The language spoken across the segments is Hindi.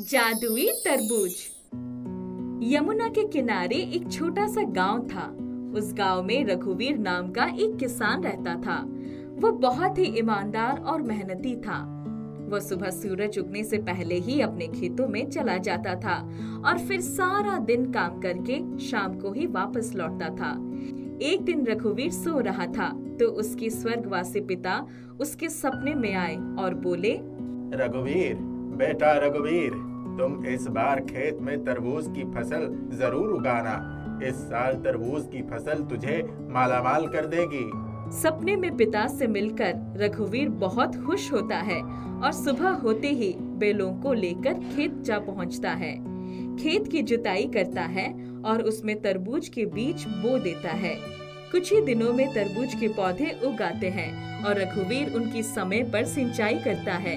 जादुई तरबूज। यमुना के किनारे एक छोटा सा गांव था। उस गांव में रघुवीर नाम का एक किसान रहता था। वो बहुत ही ईमानदार और मेहनती था। वो सुबह सूरज उगने से पहले ही अपने खेतों में चला जाता था और फिर सारा दिन काम करके शाम को ही वापस लौटता था। एक दिन रघुवीर सो रहा था तो उसके स्वर्गवासी पिता उसके सपने में आए और बोले, रघुवीर, बेटा रघुवीर, तुम इस बार खेत में तरबूज की फसल जरूर उगाना। इस साल तरबूज की फसल तुझे मालामाल कर देगी। सपने में पिता से मिलकर रघुवीर बहुत खुश होता है और सुबह होते ही बैलों को लेकर खेत जा पहुंचता है। खेत की जुताई करता है और उसमें तरबूज के बीज बो देता है। कुछ ही दिनों में तरबूज के पौधे उग आते हैं और रघुवीर उनकी समय पर सिंचाई करता है।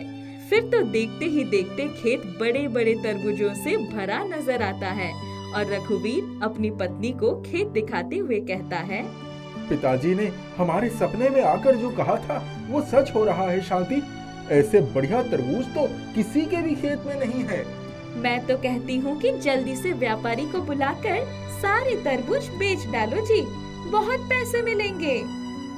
फिर तो देखते ही देखते खेत बड़े बड़े तरबूजों से भरा नजर आता है और रघुवीर अपनी पत्नी को खेत दिखाते हुए कहता है, पिताजी ने हमारे सपने में आकर जो कहा था वो सच हो रहा है शांति। ऐसे बढ़िया तरबूज तो किसी के भी खेत में नहीं है। मैं तो कहती हूँ कि जल्दी से व्यापारी को बुलाकर सारे तरबूज बेच डालो जी, बहुत पैसे मिलेंगे।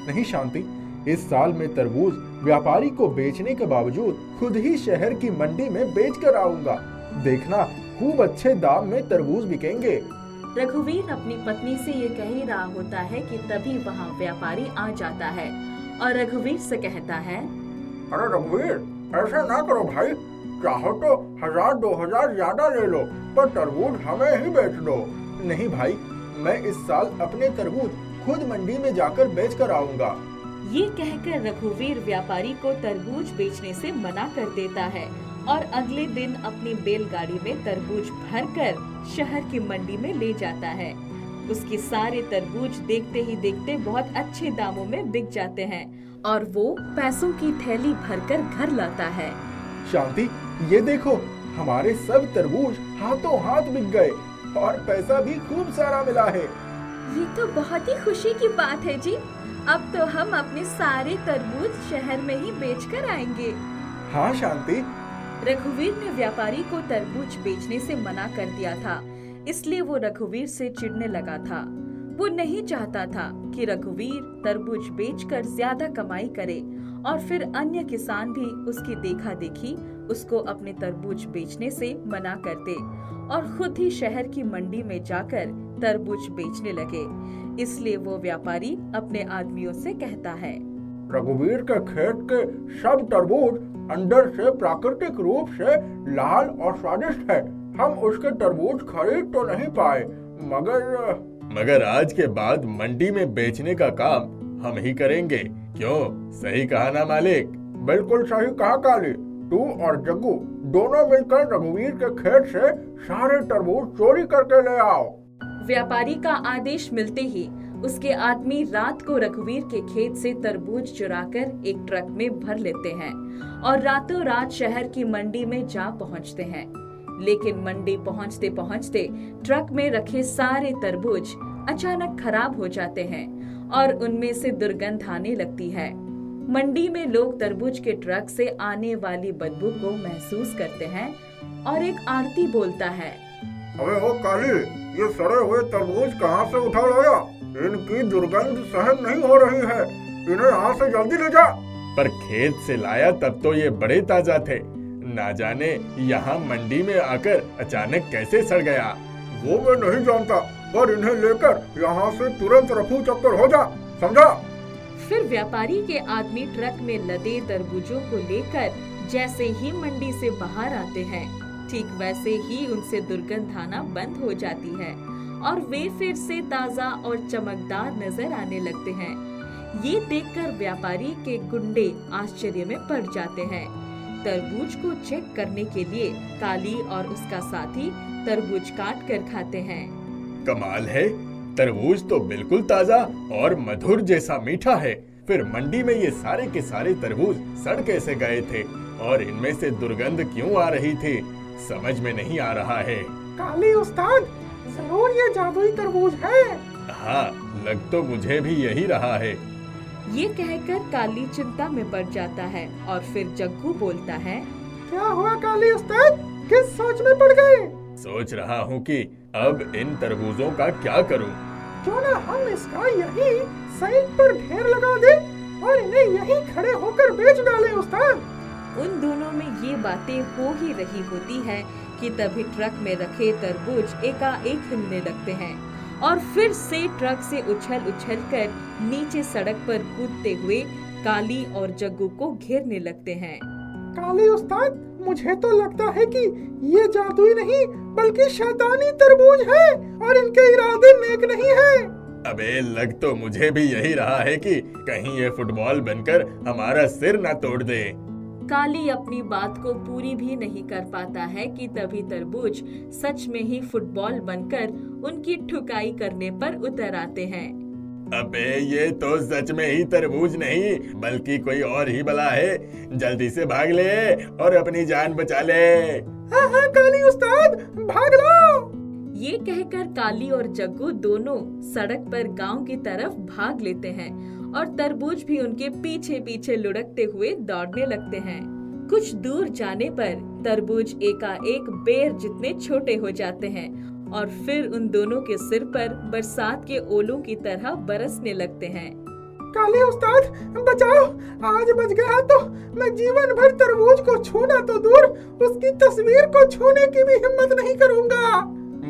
नहीं शांति, इस साल मैं तरबूज व्यापारी को बेचने के बावजूद खुद ही शहर की मंडी में बेच कर आऊंगा। देखना, खूब अच्छे दाम में तरबूज बिकेंगे। रघुवीर अपनी पत्नी से ये कह ही रहा होता है कि तभी वहाँ व्यापारी आ जाता है और रघुवीर से कहता है, अरे रघुवीर, ऐसा ना करो भाई, चाहो तो 1000-2000 ज्यादा ले लो, पर तरबूज हमें ही बेच दो। नहीं भाई, मैं इस साल अपने तरबूज खुद मंडी में जाकर बेच कर आऊंगा। ये कहकर रघुवीर व्यापारी को तरबूज बेचने से मना कर देता है और अगले दिन अपनी बैलगाड़ी में तरबूज भरकर शहर की मंडी में ले जाता है। उसके सारे तरबूज देखते ही देखते बहुत अच्छे दामों में बिक जाते हैं और वो पैसों की थैली भरकर घर लाता है। शांति, ये देखो, हमारे सब तरबूज हाथों हाथ बिक गए और पैसा भी खूब सारा मिला है। ये तो बहुत ही खुशी की बात है जी। अब तो हम अपने सारे तरबूज शहर में ही बेचकर आएंगे। हाँ शांति। रघुवीर ने व्यापारी को तरबूज बेचने से मना कर दिया था, इसलिए वो रघुवीर से चिढ़ने लगा था। वो नहीं चाहता था कि रघुवीर तरबूज बेचकर ज्यादा कमाई करे और फिर अन्य किसान भी उसकी देखा देखी उसको अपने तरबूज बेचने से मना कर दे और खुद ही शहर की मंडी में जाकर तरबूज बेचने लगे। इसलिए वो व्यापारी अपने आदमियों से कहता है, रघुवीर के खेत के सब तरबूज अंदर से प्राकृतिक रूप से लाल और स्वादिष्ट है। हम उसके तरबूज खरीद तो नहीं पाए, मगर आज के बाद मंडी में बेचने का काम हम ही करेंगे। क्यों, सही कहा ना मालिक? बिल्कुल सही कहा काली। तू और जग्गू दोनों मिलकर रघुवीर के खेत से सारे तरबूज चोरी करके ले आओ। व्यापारी का आदेश मिलते ही उसके आदमी रात को रघुवीर के खेत से तरबूज चुराकर एक ट्रक में भर लेते हैं और रातों रात शहर की मंडी में जा पहुंचते हैं। लेकिन मंडी पहुंचते पहुंचते ट्रक में रखे सारे तरबूज अचानक खराब हो जाते हैं और उनमें से दुर्गंध आने लगती है। मंडी में लोग तरबूज के ट्रक से आने वाली बदबू को महसूस करते हैं और एक आरती बोलता है, अबे ओ काली, ये सड़े हुए तरबूज कहाँ से उठा लाया? इनकी दुर्गंध सहन नहीं हो रही है, इन्हें यहाँ से जल्दी ले जा। पर खेत से लाया तब तो ये बड़े ताजा थे, ना जाने यहाँ मंडी में आकर अचानक कैसे सड़ गया। वो मैं नहीं जानता, पर इन्हें लेकर यहाँ से तुरंत रफू चक्कर हो जा, समझा? फिर व्यापारी के आदमी ट्रक में लदे तरबूजों को लेकर जैसे ही मंडी से बाहर आते हैं, ठीक वैसे ही उनसे दुर्गंध आना बंद हो जाती है और वे फिर से ताजा और चमकदार नजर आने लगते हैं। ये देखकर व्यापारी के गुंडे आश्चर्य में पड़ जाते हैं। तरबूज को चेक करने के लिए काली और उसका साथी तरबूज काट कर खाते हैं। कमाल है, तरबूज तो बिल्कुल ताजा और मधुर जैसा मीठा है। फिर मंडी में ये सारे के सारे तरबूज सड़ कैसे गए थे और इनमें से दुर्गंध क्यों आ रही थी, समझ में नहीं आ रहा है। काली उस्ताद, जरूर ये जादुई तरबूज है। हाँ, लग तो मुझे भी यही रहा है। ये कहकर काली चिंता में पड़ जाता है और फिर जग्गू बोलता है, क्या हुआ काली उस्ताद, किस सोच में पड़ गए? सोच रहा हूँ कि अब इन तरबूजों का क्या करूँ। क्यों ना हम इसका यही साइड पर ढेर लगा दें और इन्हें यहीं खड़े होकर बेच डालें उस्ताद। उन दोनों में ये बातें हो ही रही होती है कि तभी ट्रक में रखे तरबूज एकाएक हिलने लगते हैं और फिर से ट्रक से उछल कर नीचे सड़क पर कूदते हुए काली और जग्गू को घेरने लगते हैं। काली उस्ताद, मुझे तो लगता है कि ये जादुई नहीं बल्कि शैतानी तरबूज है और इनके इरादे नेक नहीं है। अबे लग तो मुझे भी यही रहा है कि कहीं ये फुटबॉल बनकर हमारा सिर ना तोड़ दे। काली अपनी बात को पूरी भी नहीं कर पाता है कि तभी तरबूज सच में ही फुटबॉल बनकर उनकी ठुकाई करने पर उतर आते हैं। अबे ये तो सच में ही तरबूज नहीं बल्कि कोई और ही बला है। जल्दी से भाग ले और अपनी जान बचा ले। हाँ हाँ काली उस्ताद, भाग लो। ये कहकर काली और जग्गू दोनों सड़क पर गांव की तरफ भाग लेते हैं और तरबूज भी उनके पीछे पीछे लुढ़कते हुए दौड़ने लगते हैं। कुछ दूर जाने पर तरबूज एकाएक बेर जितने छोटे हो जाते हैं और फिर उन दोनों के सिर पर बरसात के ओलों की तरह बरसने लगते हैं। काली उस्ताद बचाओ, आज बच गया तो मैं जीवन भर तरबूज को छूना तो दूर उसकी तस्वीर को छूने की भी हिम्मत नहीं करूंगा।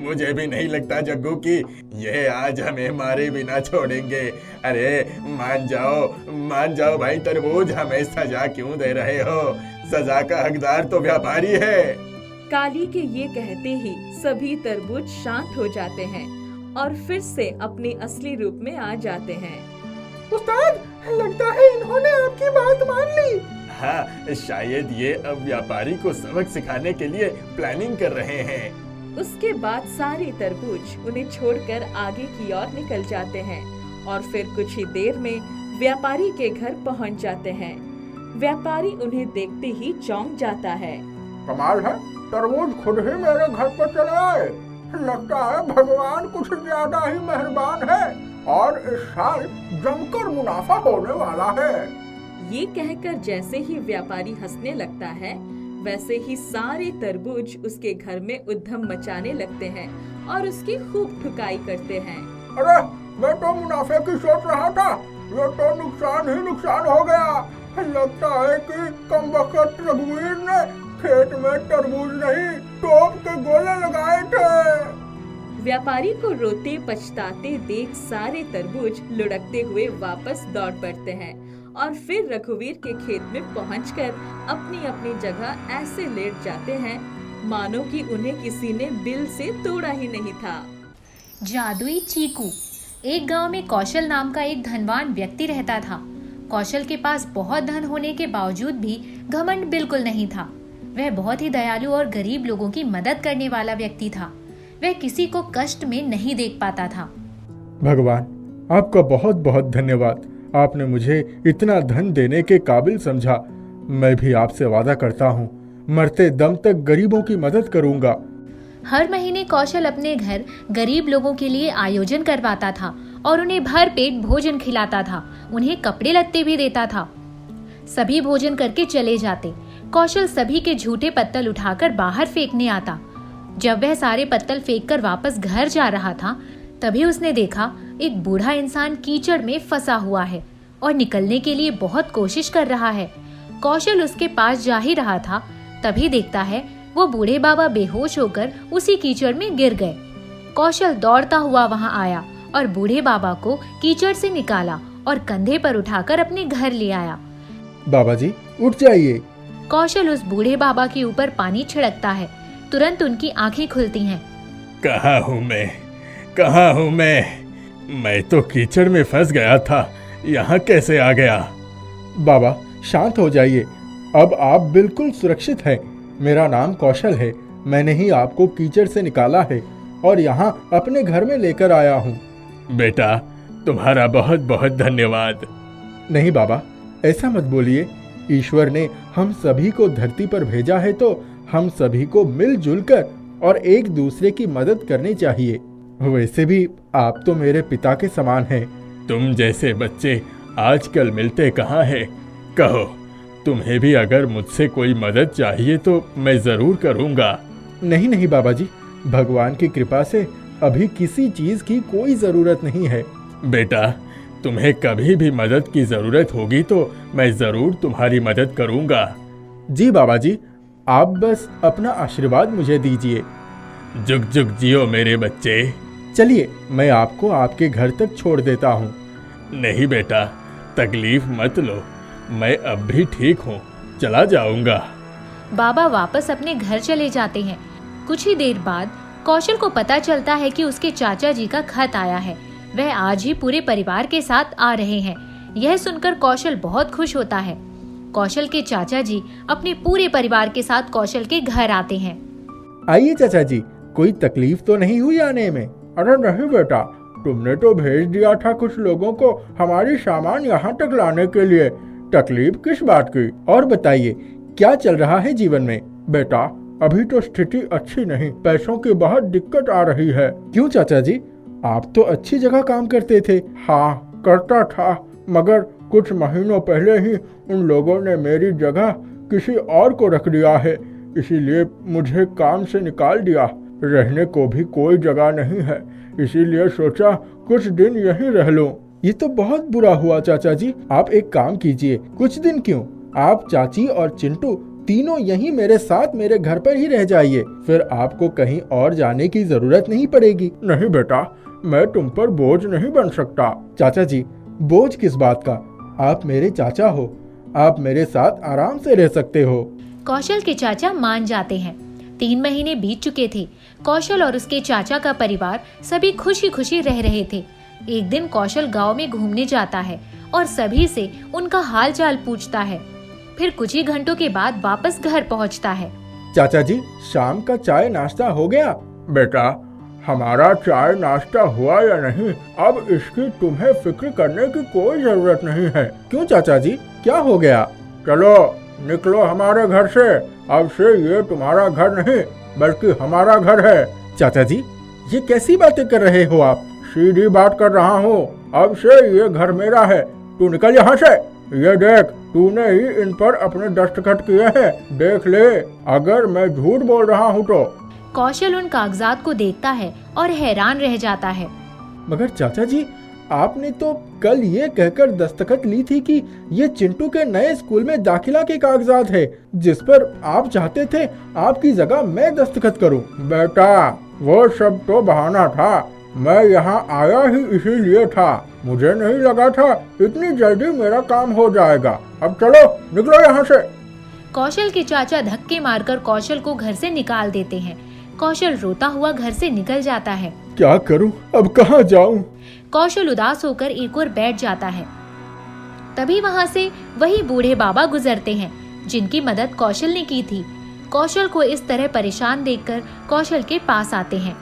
मुझे भी नहीं लगता जग्गू कि ये आज हमें मारे बिना छोड़ेंगे। अरे मान जाओ भाई तरबूज, हमें सजा क्यों दे रहे हो? सजा का हकदार तो व्यापारी है। काली के ये कहते ही सभी तरबूज शांत हो जाते हैं और फिर से अपने असली रूप में आ जाते हैं। उस्ताद, लगता है इन्होंने आपकी बात मान ली। हाँ, शायद ये अब व्यापारी को सबक सिखाने के लिए प्लानिंग कर रहे हैं। उसके बाद सारे तरबूज उन्हें छोड़कर आगे की ओर निकल जाते हैं और फिर कुछ ही देर में व्यापारी के घर पहुंच जाते हैं। व्यापारी उन्हें देखते ही चौंक जाता है। कमाल है, तरबूज खुद ही मेरे घर पर चले आए। लगता है भगवान कुछ ज्यादा ही मेहरबान है और इस साल जमकर मुनाफा होने वाला है। ये कहकर जैसे ही व्यापारी हंसने लगता है वैसे ही सारे तरबूज उसके घर में उद्यम मचाने लगते हैं और उसकी खूब ठुकाई करते हैं। अरे मैं तो मुनाफे की सोच रहा था, ये तो नुकसान ही नुकसान हो गया। लगता है कि कमबख्त रघुवीर ने खेत में तरबूज नहीं टोप के गोले लगाए थे। व्यापारी को रोते पछताते देख सारे तरबूज लुढ़कते हुए वापस दौड़ पड़ते हैं और फिर रघुवीर के खेत में पहुंचकर अपनी अपनी जगह ऐसे लेट जाते हैं मानो कि उन्हें किसी ने बिल से तोड़ा ही नहीं था। जादुई चीकू। एक गांव में कौशल नाम का एक धनवान व्यक्ति रहता था। कौशल के पास बहुत धन होने के बावजूद भी घमंड बिल्कुल नहीं था। वह बहुत ही दयालु और गरीब लोगों की मदद करने वाला व्यक्ति था। वह किसी को कष्ट में नहीं देख पाता था। भगवान, आपका बहुत बहुत धन्यवाद। आपने मुझे इतना धन देने के काबिल समझा। मैं भी आपसे वादा करता हूँ, मरते दम तक गरीबों की मदद करूँगा। हर महीने कौशल अपने घर गरीब लोगों के लिए आयोजन करवाता था और उन्हें भर पेट भोजन खिलाता था। उन्हें कपड़े लत्ते भी देता था। सभी भोजन करके चले जाते। कौशल सभी के झूठे पत्तल उठाकर बाहर फेंकने आता। जब वह सारे पत्तल फेंककर वापस घर जा रहा था तभी उसने देखा एक बूढ़ा इंसान कीचड़ में फंसा हुआ है और निकलने के लिए बहुत कोशिश कर रहा है। कौशल उसके पास जा ही रहा था तभी देखता है वो बूढ़े बाबा बेहोश होकर उसी कीचड़ में गिर गए। कौशल दौड़ता हुआ वहां आया और बूढ़े बाबा को कीचड़ से निकाला और कंधे पर उठाकर अपने घर ले आया। बाबा जी, उठ जाइए। कौशल उस बूढ़े बाबा के ऊपर पानी छिड़कता है। तुरंत उनकी आंखें खुलती हैं। कहाँ हूँ मैं तो कीचड़ में फंस गया था, यहाँ कैसे आ गया? बाबा शांत हो जाइए, अब आप बिल्कुल सुरक्षित हैं। मेरा नाम कौशल है। मैंने ही आपको कीचड़ से निकाला है और यहाँ अपने घर में लेकर आया हूँ। बेटा, तुम्हारा बहुत बहुत धन्यवाद। नहीं बाबा, ऐसा मत बोलिए। ईश्वर ने हम सभी को धरती पर भेजा है तो हम सभी को मिलजुल कर और एक दूसरे की मदद करनी चाहिए। वैसे भी आप तो मेरे पिता के समान हैं। तुम जैसे बच्चे आजकल मिलते कहाँ हैं? कहो, तुम्हें भी अगर मुझसे कोई मदद चाहिए तो मैं जरूर करूँगा। नहीं नहीं बाबा जी, भगवान की कृपा से अभी किसी चीज की कोई जरूरत नहीं है। बेटा, तुम्हें कभी भी मदद की जरूरत होगी तो मैं जरूर तुम्हारी मदद करूंगा। जी बाबा जी, आप बस अपना आशीर्वाद मुझे दीजिए। जुग जुग जियो मेरे बच्चे। चलिए मैं आपको आपके घर तक छोड़ देता हूँ। नहीं बेटा, तकलीफ मत लो, मैं अब भी ठीक हूँ, चला जाऊंगा। बाबा वापस अपने घर चले जाते हैं। कुछ ही देर बाद कौशल को पता चलता है कि उसके चाचा जी का खत आया है। वह आज ही पूरे परिवार के साथ आ रहे हैं। यह सुनकर कौशल बहुत खुश होता है। कौशल के चाचा जी अपने पूरे परिवार के साथ कौशल के घर आते हैं। आइए चाचा जी, कोई तकलीफ तो नहीं हुई आने में? अरे नहीं बेटा, तुमने तो भेज दिया था कुछ लोगों को हमारी सामान यहाँ तक लाने के लिए। तकलीफ किस बात की? और बताइए क्या चल रहा है जीवन में? बेटा, अभी तो स्थिति अच्छी नहीं, पैसों की बहुत दिक्कत आ रही है। क्यों चाचा जी, आप तो अच्छी जगह काम करते थे। हाँ करता था, मगर कुछ महीनों पहले ही उन लोगों ने मेरी जगह किसी और को रख दिया है, इसीलिए मुझे काम से निकाल दिया। रहने को भी कोई जगह नहीं है, इसीलिए सोचा कुछ दिन यहीं रह लूं। ये तो बहुत बुरा हुआ चाचा जी। आप एक काम कीजिए, कुछ दिन क्यों, आप चाची और चिंटू तीनों यहीं मेरे साथ मेरे घर पर ही रह जाइए, फिर आपको कहीं और जाने की जरूरत नहीं पड़ेगी। नहीं बेटा, मैं तुम पर बोझ नहीं बन सकता। चाचा जी, बोझ किस बात का, आप मेरे चाचा हो, आप मेरे साथ आराम से रह सकते हो। कौशल के चाचा मान जाते हैं। 3 महीने बीत चुके थे। कौशल और उसके चाचा का परिवार सभी खुशी खुशी रह रहे थे। एक दिन कौशल गांव में घूमने जाता है और सभी से उनका हाल चाल पूछता है। फिर कुछ ही घंटों के बाद वापस घर पहुंचता है। चाचा जी, शाम का चाय नाश्ता हो गया? बेटा, हमारा चाय नाश्ता हुआ या नहीं, अब इसकी तुम्हें फिक्र करने की कोई जरूरत नहीं है। क्यों चाचा जी, क्या हो गया? चलो निकलो हमारे घर से, अब से ये तुम्हारा घर नहीं बल्कि हमारा घर है। चाचा जी, ये कैसी बातें कर रहे हो आप? सीधी बात कर रहा हूँ, अब से ये घर मेरा है, तू निकल यहाँ से। ये देख, तूने ही इन पर अपने दस्तखत किए हैं, देख ले, अगर मैं झूठ बोल रहा हूँ तो। कौशल उन कागजात को देखता है और हैरान रह जाता है। मगर चाचा जी, आपने तो कल ये कहकर दस्तखत ली थी कि ये चिंटू के नए स्कूल में दाखिला के कागजात है, जिस पर आप चाहते थे आपकी जगह मैं दस्तखत करूं। बेटा, वो सब तो बहाना था, मैं यहाँ आया ही इसीलिए था। मुझे नहीं लगा था इतनी जल्दी मेरा काम हो जाएगा। अब चलो निकलो यहाँ से। कौशल के चाचा धक्के मारकर कौशल को घर से निकाल देते हैं। कौशल रोता हुआ घर से निकल जाता है। क्या करूं, अब कहां जाऊं? कौशल उदास होकर एक ओर बैठ जाता है। तभी वहां से वही बूढ़े बाबा गुजरते हैं जिनकी मदद कौशल ने की थी। कौशल को इस तरह परेशान देखकर कौशल के पास आते हैं।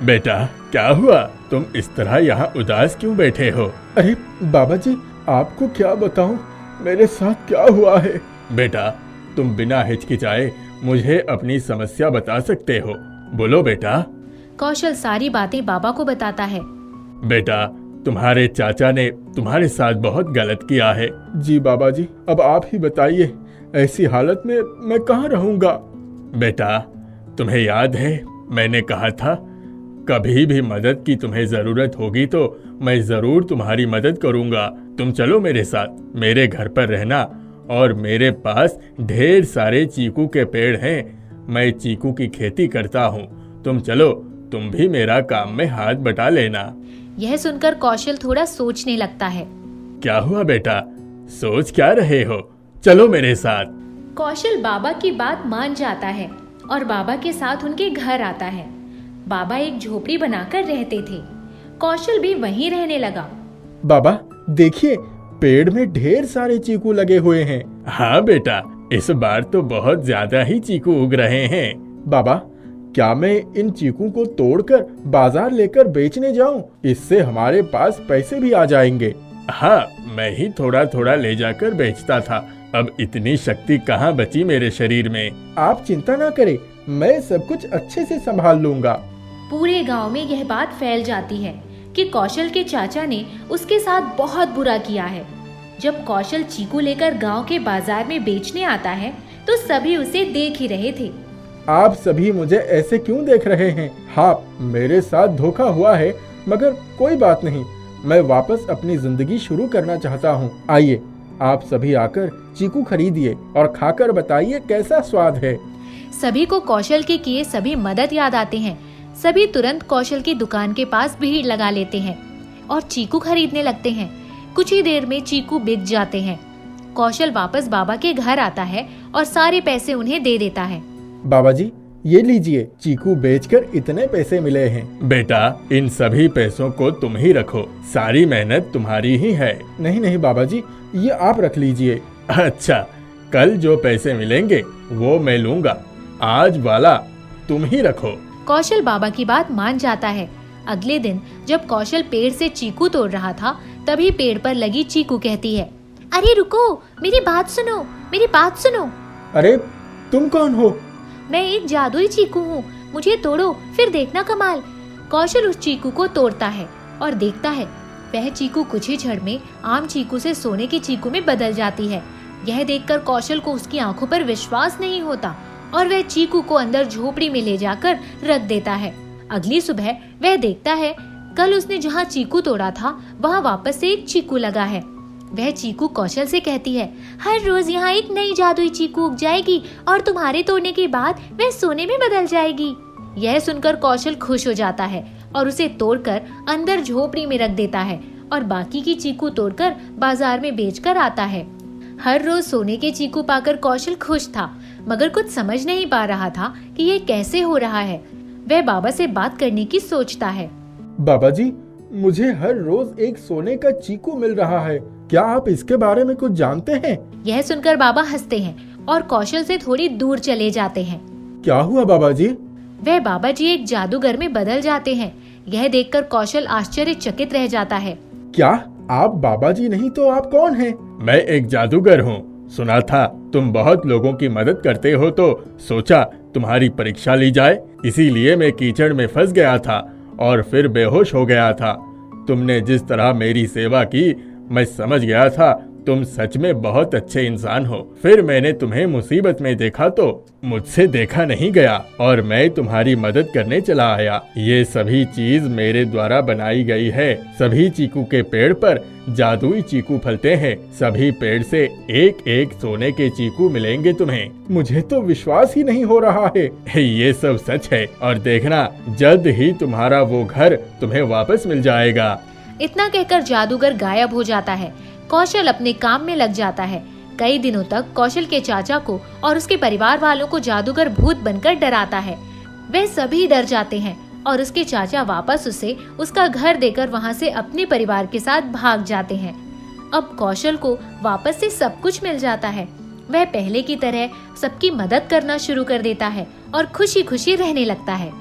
बेटा, क्या हुआ, तुम इस तरह यहाँ उदास क्यों बैठे हो? अरे बाबा जी, आपको क्या बताऊं मेरे साथ क्या हुआ है। बेटा, तुम बिना हिचकिचाए मुझे अपनी समस्या बता सकते हो, बोलो बेटा। कौशल सारी बातें बाबा को बताता है। बेटा, तुम्हारे चाचा ने तुम्हारे साथ बहुत गलत किया है। जी बाबा जी, अब आप ही बताइए, ऐसी हालत में मैं कहाँ रहूंगा। बेटा, तुम्हें याद है मैंने कहा था कभी भी मदद की तुम्हें जरूरत होगी तो मैं जरूर तुम्हारी मदद करूंगा। तुम चलो मेरे साथ, मेरे घर पर रहना, और मेरे पास ढेर सारे चीकू के पेड़ हैं, मैं चीकू की खेती करता हूँ। तुम चलो, तुम भी मेरा काम में हाथ बटा लेना। यह सुनकर कौशल थोड़ा सोचने लगता है। क्या हुआ बेटा, सोच क्या रहे हो, चलो मेरे साथ। कौशल बाबा की बात मान जाता है और बाबा के साथ उनके घर आता है। बाबा एक झोपड़ी बनाकर रहते थे। कौशल भी वहीं रहने लगा। बाबा देखिए, पेड़ में ढेर सारे चीकू लगे हुए हैं। हाँ बेटा, इस बार तो बहुत ज्यादा ही चीकू उग रहे हैं। बाबा, क्या मैं इन चीकू को तोड़कर बाजार लेकर बेचने जाऊं? इससे हमारे पास पैसे भी आ जाएंगे। हाँ, मैं ही थोड़ा थोड़ा ले जाकर बेचता था, अब इतनी शक्ति कहाँ बची मेरे शरीर में। आप चिंता ना करें, मैं सब कुछ अच्छे से संभाल लूंगा। पूरे गांव में यह बात फैल जाती है कि कौशल के चाचा ने उसके साथ बहुत बुरा किया है। जब कौशल चीकू लेकर गांव के बाजार में बेचने आता है तो सभी उसे देख ही रहे थे। आप सभी मुझे ऐसे क्यों देख रहे हैं? हाँ, मेरे साथ धोखा हुआ है, मगर कोई बात नहीं, मैं वापस अपनी जिंदगी शुरू करना चाहता हूँ। आइए, आप सभी आकर चीकू खरीदिए और खाकर बताइए कैसा स्वाद है। सभी को कौशल के किए सभी मदद याद आते हैं। सभी तुरंत कौशल की दुकान के पास भीड़ लगा लेते हैं और चीकू खरीदने लगते हैं। कुछ ही देर में चीकू बिक जाते हैं। कौशल वापस बाबा के घर आता है और सारे पैसे उन्हें दे देता है। बाबा जी, ये लीजिए, चीकू बेचकर इतने पैसे मिले हैं। बेटा, इन सभी पैसों को तुम ही रखो, सारी मेहनत तुम्हारी ही है। नहीं नहीं बाबा जी, ये आप रख लीजिए। अच्छा, कल जो पैसे मिलेंगे वो मैं लूंगा, आज वाला तुम ही रखो। कौशल बाबा की बात मान जाता है। अगले दिन जब कौशल पेड़ से चीकू तोड़ रहा था, तभी पेड़ पर लगी चीकू कहती है, अरे रुको, मेरी बात सुनो, मेरी बात सुनो। अरे तुम कौन हो? मैं एक जादुई चीकू हूँ, मुझे तोड़ो, फिर देखना कमाल। कौशल उस चीकू को तोड़ता है और देखता है वह चीकू कुछ ही क्षण में आम चीकू से सोने की चीकू में बदल जाती है। यह देखकर कौशल को उसकी आंखों पर विश्वास नहीं होता और वह चीकू को अंदर झोपड़ी में ले जाकर रख देता है। अगली सुबह वह देखता है कल उसने जहाँ चीकू तोड़ा था वहाँ वापस से एक चीकू लगा है। वह चीकू कौशल से कहती है, हर रोज यहाँ एक नई जादुई चीकू उग जाएगी और तुम्हारे तोड़ने के बाद वह सोने में बदल जाएगी। यह सुनकर कौशल खुश हो जाता है और उसे तोड़कर अंदर झोपड़ी में रख देता है और बाकी की चीकू तोड़कर बाजार में बेचकर आता है। हर रोज सोने के चीकू पाकर कौशल खुश था, मगर कुछ समझ नहीं पा रहा था कि ये कैसे हो रहा है। वह बाबा से बात करने की सोचता है। बाबा जी, मुझे हर रोज एक सोने का चीकू मिल रहा है, क्या आप इसके बारे में कुछ जानते हैं? यह सुनकर बाबा हंसते हैं और कौशल से थोड़ी दूर चले जाते हैं। क्या हुआ बाबा जी? वह बाबा जी एक जादूगर में बदल जाते हैं। यह देखकर कौशल आश्चर्यचकित रह जाता है। क्या आप बाबा जी नहीं तो आप कौन हैं? मैं एक जादूगर हूँ। सुना था तुम बहुत लोगों की मदद करते हो, तो सोचा तुम्हारी परीक्षा ली जाए। इसीलिए मैं कीचड़ में फंस गया था और फिर बेहोश हो गया था। तुमने जिस तरह मेरी सेवा की, मैं समझ गया था तुम सच में बहुत अच्छे इंसान हो। फिर मैंने तुम्हें मुसीबत में देखा तो मुझसे देखा नहीं गया और मैं तुम्हारी मदद करने चला आया। ये सभी चीज मेरे द्वारा बनाई गई है। सभी चीकू के पेड़ पर जादुई चीकू फलते हैं। सभी पेड़ से एक एक सोने के चीकू मिलेंगे तुम्हें। मुझे तो विश्वास ही नहीं हो रहा है। ये सब सच है और देखना जल्द ही तुम्हारा वो घर तुम्हें वापस मिल जाएगा। इतना कहकर जादूगर गायब हो जाता है। कौशल अपने काम में लग जाता है। कई दिनों तक कौशल के चाचा को और उसके परिवार वालों को जादूगर भूत बनकर डराता है। वे सभी डर जाते हैं और उसके चाचा वापस उसे उसका घर देकर वहां से अपने परिवार के साथ भाग जाते हैं। अब कौशल को वापस से सब कुछ मिल जाता है। वह पहले की तरह सबकी मदद करना शुरू कर देता है और खुशी खुशी रहने लगता है।